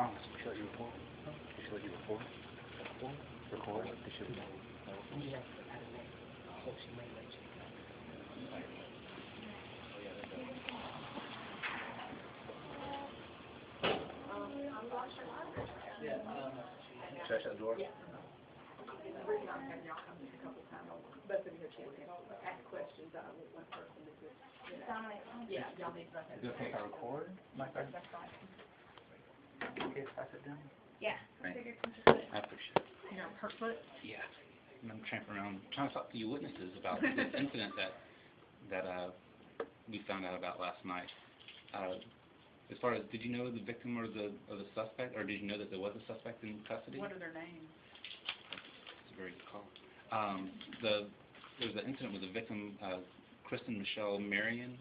Mom, did she let you record? Did she let you record? Record? Did she? Yeah, I don't know. So she may let you. Should I shut the door? Yeah. We're not having y'all come a couple times. Both of you have chance to ask questions. I want one person to just. Yeah, y'all need to. Is it okay if I record? That's fine. Okay, if I sit down? Yeah. Right. I appreciate it. You're on her foot? Yeah. And I'm tramping around trying to talk to you witnesses about this incident that we found out about last night. As far as, did you know the victim or the suspect, or did you know that there was a suspect in custody? What are their names? That's a very good call. There was an incident with the victim, Kristen Michelle Marion,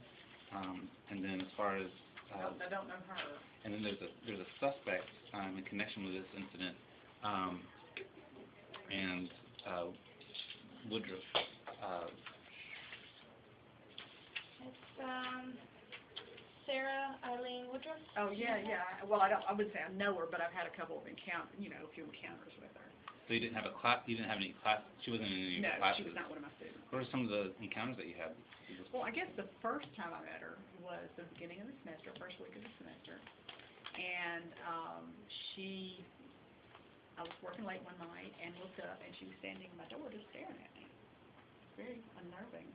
and then as far as I don't know her. and then there's a suspect in connection with this incident, and Woodruff. It's Sarah Eileen Woodruff. Oh yeah. Well, I wouldn't say I know her, but I've had a couple of a few encounters with her. So you didn't have a class. You didn't have any class. She wasn't in any No, classes. she was not one of my students. What are some of the encounters that you had? Well, I guess the first time I met her was the beginning of the semester, first week of the semester, and I was working late one night and looked up, and she was standing at my door just staring at me. Very unnerving.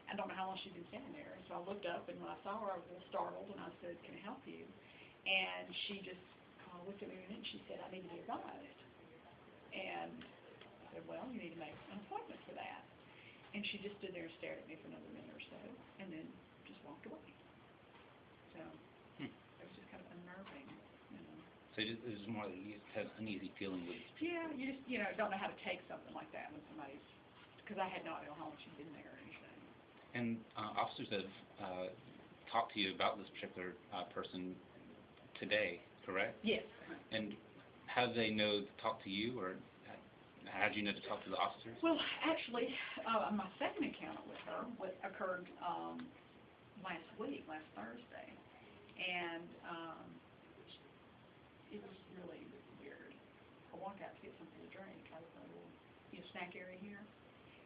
I don't know how long she'd been standing there, so I looked up, and when I saw her, I was a little startled, and I said, "Can I help you?" And she just looked at me and she said, "I need to be advised." And I said, "Well, you need to make an appointment for that." And she just stood there and stared at me for another minute or so, and then just walked away. So it was just kind of unnerving, you know. So it was more that you had an uneasy feeling with. Yeah, you just don't know how to take something like that when somebody's, because I had no idea how long she'd been there or anything. And officers have talked to you about this particular person today, correct? Yes. And how do they know to talk to you, or how do you know to talk to the officers? Well, actually, my second encounter with her occurred last Thursday, and it was really weird. I walked out to get something to drink. I was in a little snack area here,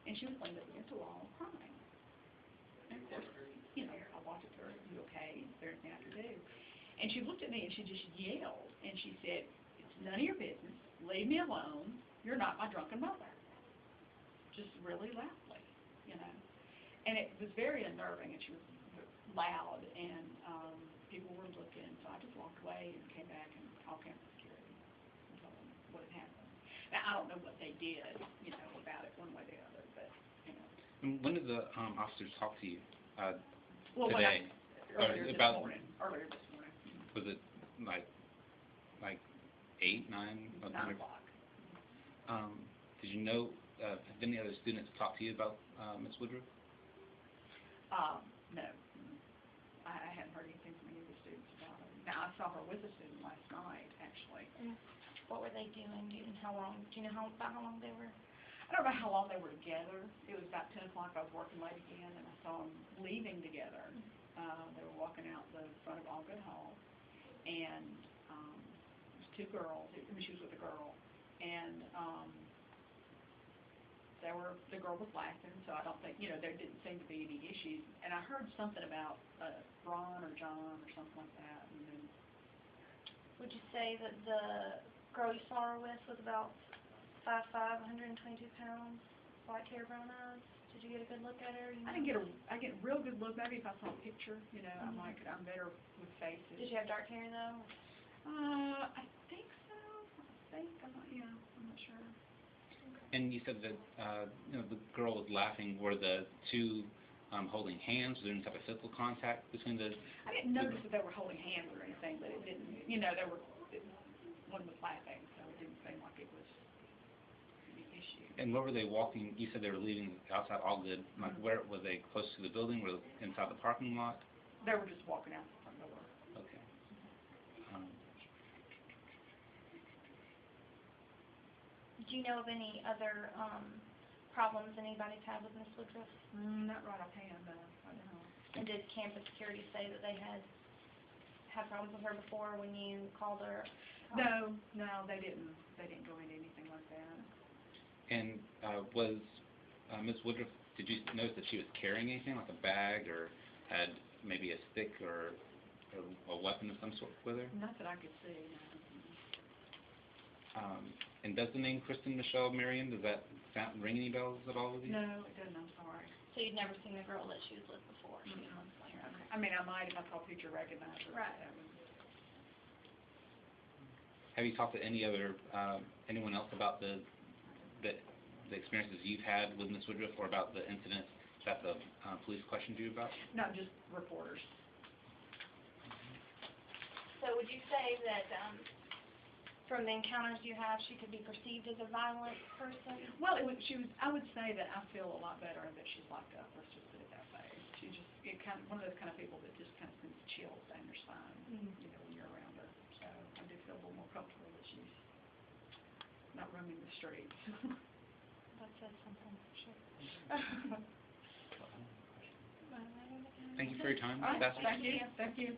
and she was laying up against the wall crying. And of course, I walked up to her, "Are you okay? Is there anything I can do?" And she looked at me and she just yelled, and she said, "It's none of your business. Leave me alone. You're not my drunken mother." Just really loudly, And it was very unnerving, and she was loud, and people were looking, so I just walked away and came back and called campus security and told them what had happened. Now, I don't know what they did, about it one way or the other, but, And when did the officers talk to you well, today? Earlier this morning. Was it like 8, 9? 9 o'clock. Did you know, have any other students talked to you about Ms. Woodruff? No. I hadn't heard anything from any of the students about it. Now, I saw her with a student last night, actually. And what were they doing? Do you know how long they were? I don't know how long they were together. It was about 10 o'clock. I was working late again, and I saw them leaving together. They were walking out the front of Allgood Hall, and there was 2 girls. She was with a girl, and the girl was laughing, so I don't think, there didn't seem to be any issues. And I heard something about Ron or John or something like that. And then, would you say that the girl you saw her with was about 5'5", 122 pounds, black hair, brown eyes? Did you get a good look at her? I get a real good look. Maybe if I saw a picture, I'm better with faces. Did you have dark hair though? I think so. I'm not sure. And you said that the girl was laughing. Were the 2 holding hands? Was there any type of physical contact between the? I didn't notice that they were holding hands or anything, but it didn't. One was laughing, so it didn't seem like it was any issue. And where were they walking? You said they were leaving outside Allgood. Like, where were they? Close to the building? Were they inside the parking lot? They were just walking out the front door. Okay. Do you know of any other problems anybody's had with Miss Woodruff? Not right offhand, no. I don't know. And did campus security say that they had had problems with her before when you called her? No, they didn't go into anything like that. And was Ms. Woodruff, did you notice that she was carrying anything, like a bag, or had maybe a stick or a weapon of some sort with her? Not that I could see, no. And does the name Kristen Michelle Marion, does that ring any bells at all with you? No, it doesn't, I'm sorry. So you'd never seen the girl that she was with before? She was Mm-mm. months later. Okay. I mean, I might if I saw a picture recognize her. Right. That was- Have you talked to any other, anyone else about the experiences you've had with Ms. Woodruff, or about the incident that the police questioned you about? Not just reporters. So would you say that from the encounters you have, she could be perceived as a violent person? Well, I would say that I feel a lot better that she's locked up, let's just put it that way. One of those kind of people that just kind of sends chills down your spine, Mm-hmm. When you're around her. So I do feel a little more comfortable that she's not roaming the streets. That says something, for sure. Thank you for your time, All right, Sasser. thank you.